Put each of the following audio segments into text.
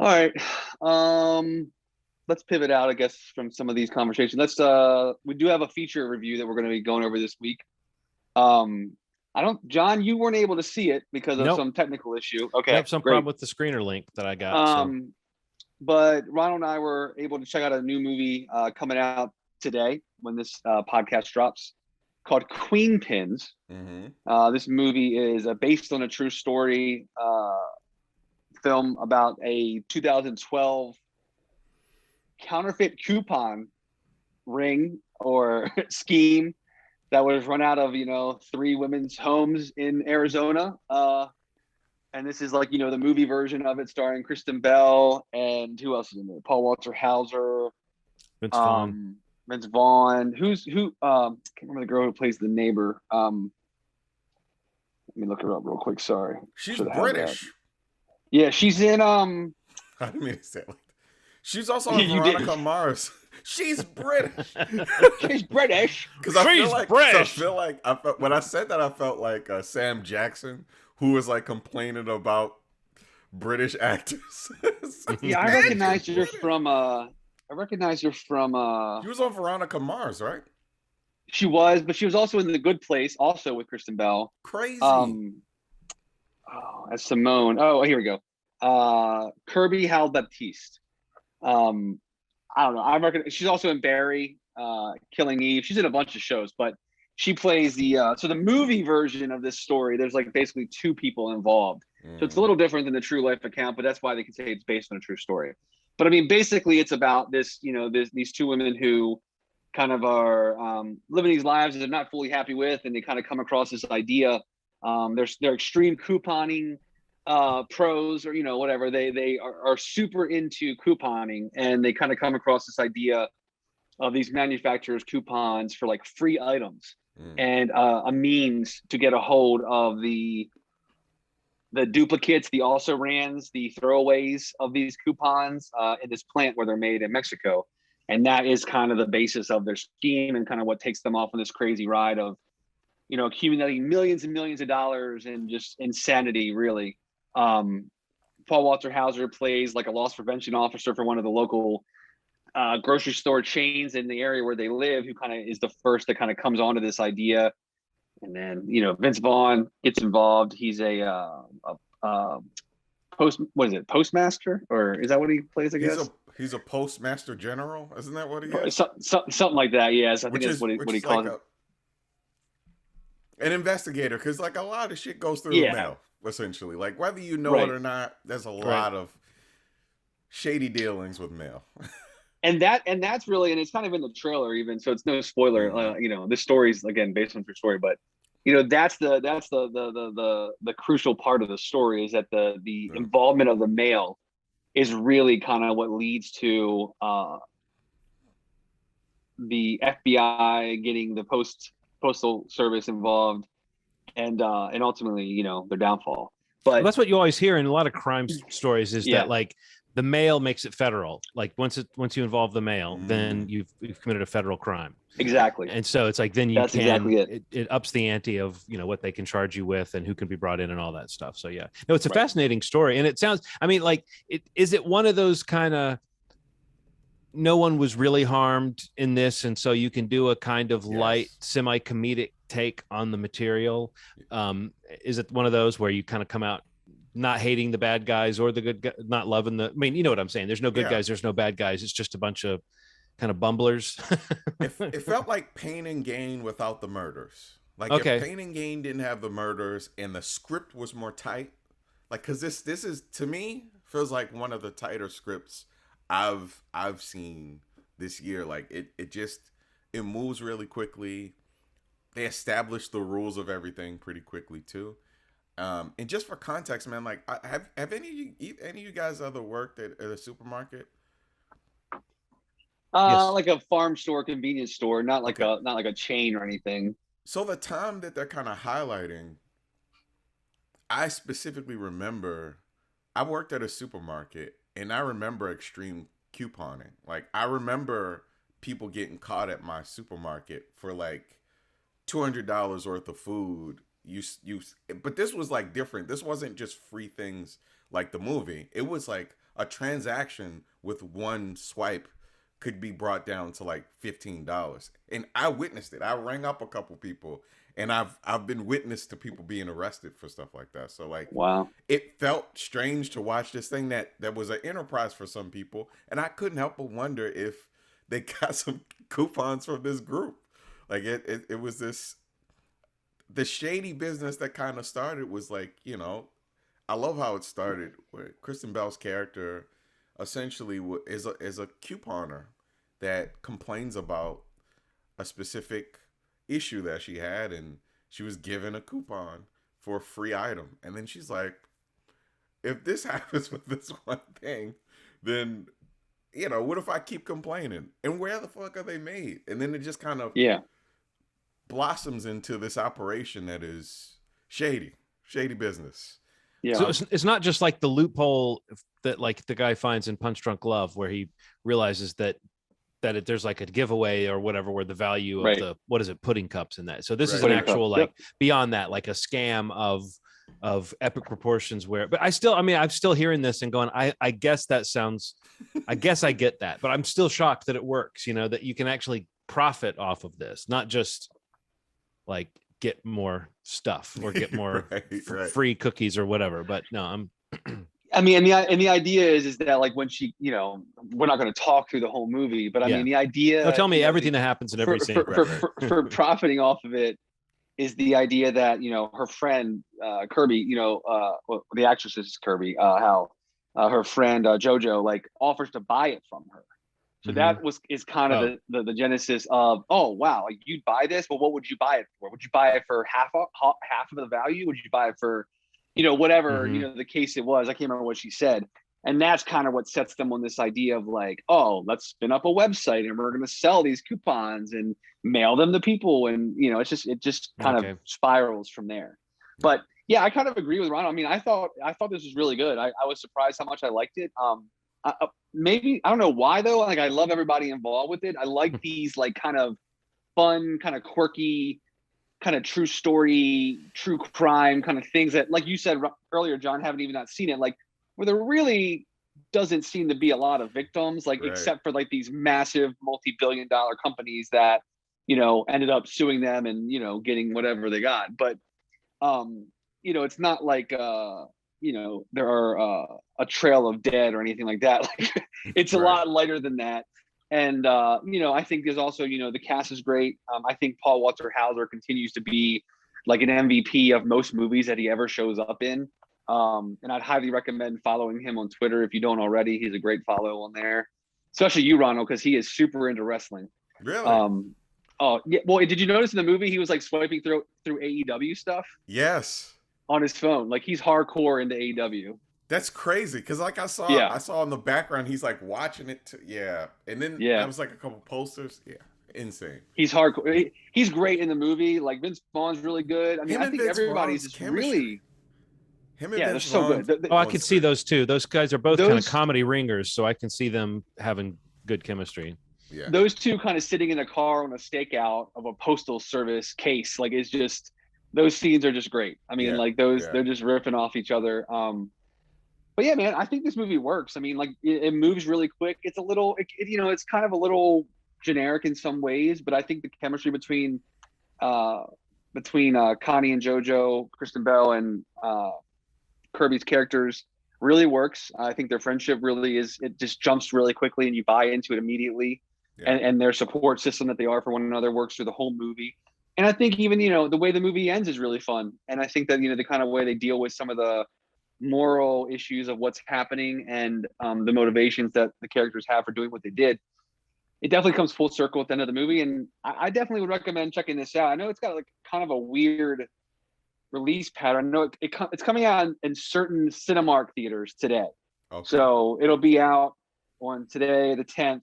All right. Let's pivot out, I guess, from some of these conversations. We do have a feature review that we're going to be going over this week. John, you weren't able to see it because of some technical issue. Okay. Nope, some problem with the screener link that I got. But Ronald and I were able to check out a new movie coming out today when this podcast drops, called Queenpins. This movie is based on a true story film about a 2012 counterfeit coupon ring or scheme that was run out of, 3 women's homes in Arizona. And this is like, the movie version of it, starring Kristen Bell and who else is in it? Paul Walter Hauser, Vince Vaughn. Vince Vaughn. Who? Can't remember the girl who plays the neighbor. Let me look her up real quick. Sorry, she's British. Yeah, she's in. I didn't mean to say it like that. She's also on Veronica Mars. She's British. She's British. Because I feel like when I said that, I felt like Sam Jackson, who was like complaining about British actors. Yeah, I recognize her from. She was on Veronica Mars, right? She was, but she was also in The Good Place, also with Kristen Bell. Crazy. As Simone. Oh, here we go. Kirby Howell-Baptiste. I don't know. I reckon she's also in Barry, Killing Eve. She's in a bunch of shows, but she plays the so the movie version of this story. There's like basically 2 people involved, so it's a little different than the true life account. But that's why they can say it's based on a true story. But I mean, basically, it's about this. These 2 women who kind of are living these lives that they're not fully happy with, and they kind of come across this idea. They're extreme couponing pros, or whatever. They are super into couponing, and they kind of come across this idea of these manufacturers' coupons for like free items and a means to get a hold of the duplicates, the also rans, the throwaways of these coupons in this plant where they're made in Mexico. And that is kind of the basis of their scheme and kind of what takes them off on this crazy ride of, accumulating millions and millions of dollars and just insanity, really. Paul Walter Hauser plays like a loss prevention officer for one of the local grocery store chains in the area where they live, who kind of is the first that kind of comes onto this idea. And then, Vince Vaughn gets involved. He's postmaster, or is that what he plays? I guess he's a postmaster general. Isn't that what he is? Something like that. Yes, I think that's what he calls it. An investigator, because like a lot of shit goes through the mail, essentially. Like whether you know it or not, there's a lot of shady dealings with mail. And that's really, and it's kind of in the trailer even, so it's no spoiler. This story's again based on true story, but that's the crucial part of the story, is that the involvement of the mail is really kind of what leads to the FBI getting the postal service involved, and ultimately their downfall. But that's what you always hear in a lot of crime stories, is that like the mail makes it federal. Like once you involve the mail, then you've committed a federal crime. Exactly. And so it's like then it ups the ante of what they can charge you with and who can be brought in and all that stuff. So yeah, no, it's a fascinating story, and it sounds. I mean, like, is it one of those kind of no one was really harmed in this, and so you can do a kind of light, semi-comedic take on the material? Is it one of those where you kind of come out not hating the bad guys or the good guys, not loving I mean, you know what I'm saying? There's no good guys, there's no bad guys. It's just a bunch of kind of bumblers. It felt like Pain and Gain without the murders. Like if Pain and Gain didn't have the murders and the script was more tight, like, because this is, to me, feels like one of the tighter scripts I've seen this year. Like it moves really quickly. They establish the rules of everything pretty quickly too. And just for context, man, like, have any of you guys ever worked at a supermarket? Yes. Like a farm store, convenience store, not like a chain or anything. So the time that they're kind of highlighting, I specifically remember I worked at a supermarket, and I remember extreme couponing. Like, I remember people getting caught at my supermarket for like $200 worth of food. But this was like different. This wasn't just free things like the movie. It was like a transaction with one swipe could be brought down to like $15. And I witnessed it. I rang up a couple people, and I've been witness to people being arrested for stuff like that. So like, wow, it felt strange to watch this thing that was an enterprise for some people, and I couldn't help but wonder if they got some coupons from this group. Like it was this, the shady business that kind of started was like, you know, I love how it started where Kristen Bell's character essentially is a couponer that complains about a specific issue that she had, and she was given a coupon for a free item, and then she's like, if this happens with this one thing, then, you know, what if I keep complaining? And where the fuck are they made? And then it just kind of blossoms into this operation that is shady business. Yeah. So it's not just like the loophole that like the guy finds in Punch Drunk Love, where he realizes that there's like a giveaway or whatever, where the value of the, what is it, pudding cups in that. So this is an actual like beyond that, like a scam of epic proportions where, but I'm still hearing this and going, I guess that sounds, I guess I get that, but I'm still shocked that it works, you know, that you can actually profit off of this, not just like get more stuff or get more free cookies or whatever. But no, I mean, and the idea is that like when she, you know, we're not going to talk through the whole movie, but I mean, the idea. No, tell me everything that happens in every scene. For profiting off of it is the idea that, you know, her friend Kirby, you know, the actress is Kirby Howell, her friend JoJo, like offers to buy it from her. So that is kind of the genesis of, oh wow, like you'd buy this, but what would you buy it for? Would you buy it for half of the value? Would you buy it for, you know, whatever, you know, the case it was? I can't remember what she said. And that's kind of what sets them on this idea of like, oh, let's spin up a website and we're going to sell these coupons and mail them to people. And, you know, it just kind of spirals from there. But yeah, I kind of agree with Ronald. I mean, I thought this was really good. I was surprised how much I liked it. Maybe, I don't know why though. Like, I love everybody involved with it. I like these like kind of fun, kind of quirky, kind of true story, true crime kind of things that, like you said earlier, John, haven't even not seen it. Like, where there really doesn't seem to be a lot of victims, like except for like these massive multi-billion-dollar companies that, you know, ended up suing them and, you know, getting whatever they got. But, you know, it's not like, you know, there are a trail of dead or anything like that. Like, it's a lot lighter than that. And, you know, I think there's also, you know, the cast is great. I think Walter Hauser continues to be like an MVP of most movies that he ever shows up in. And I'd highly recommend following him on Twitter if you don't already. He's a great follow on there, especially you, Ronald, because he is super into wrestling. Really? Oh yeah. Well, did you notice in the movie he was like swiping through AEW stuff? Yes. On his phone, like he's hardcore into AEW. That's crazy, because like I saw in the background he's like watching it too. And then there was like a couple posters. Insane. He's hardcore. He's great in the movie. Like Vince Vaughn's really good. I mean, I think everybody's just really. Him and Vince they're so good. I can see those two. Those guys are both kind of comedy ringers, so I can see them having good chemistry. Yeah. Those two kind of sitting in a car on a stakeout of a postal service case, like it's just, those scenes are just great. I mean, like they're just ripping off each other. But yeah, man, I think this movie works. I mean, like it moves really quick. It's a little, you know, it's kind of a little generic in some ways, but I think the chemistry between Connie and JoJo, Kristen Bell, and Kirby's characters really works. I think their friendship really is, it just jumps really quickly and you buy into it immediately. And their support system that they are for one another works through the whole movie. And I think even, you know, the way the movie ends is really fun. And I think that, you know, the kind of way they deal with some of the moral issues of what's happening and the motivations that the characters have for doing what they did, it definitely comes full circle at the end of the movie. And I definitely would recommend checking this out. I know it's got like kind of a weird release pattern. I know it's coming out in certain Cinemark theaters today. Okay. So it'll be out on today, the 10th,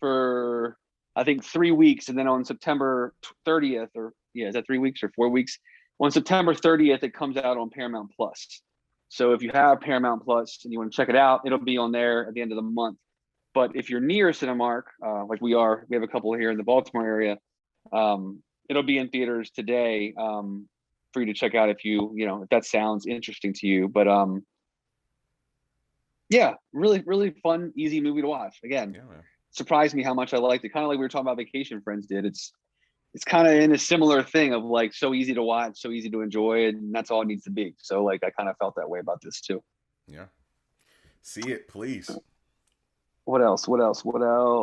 for I think 3 weeks, and then on September 30th, or is that 3 weeks or 4 weeks? On September 30th, it comes out on Paramount Plus. So if you have Paramount Plus and you want to check it out, it'll be on there at the end of the month. But if you're near Cinemark, like we have a couple here in the Baltimore area, it'll be in theaters today for you to check out if that sounds interesting to you. But Yeah, really, really fun, easy movie to watch. Again, surprised me how much I liked it. Kind of like we were talking about Vacation Friends did. It's kind of in a similar thing of like so easy to watch, so easy to enjoy, and that's all it needs to be. So like I kind of felt that way about this too. Yeah. See it, please. What else?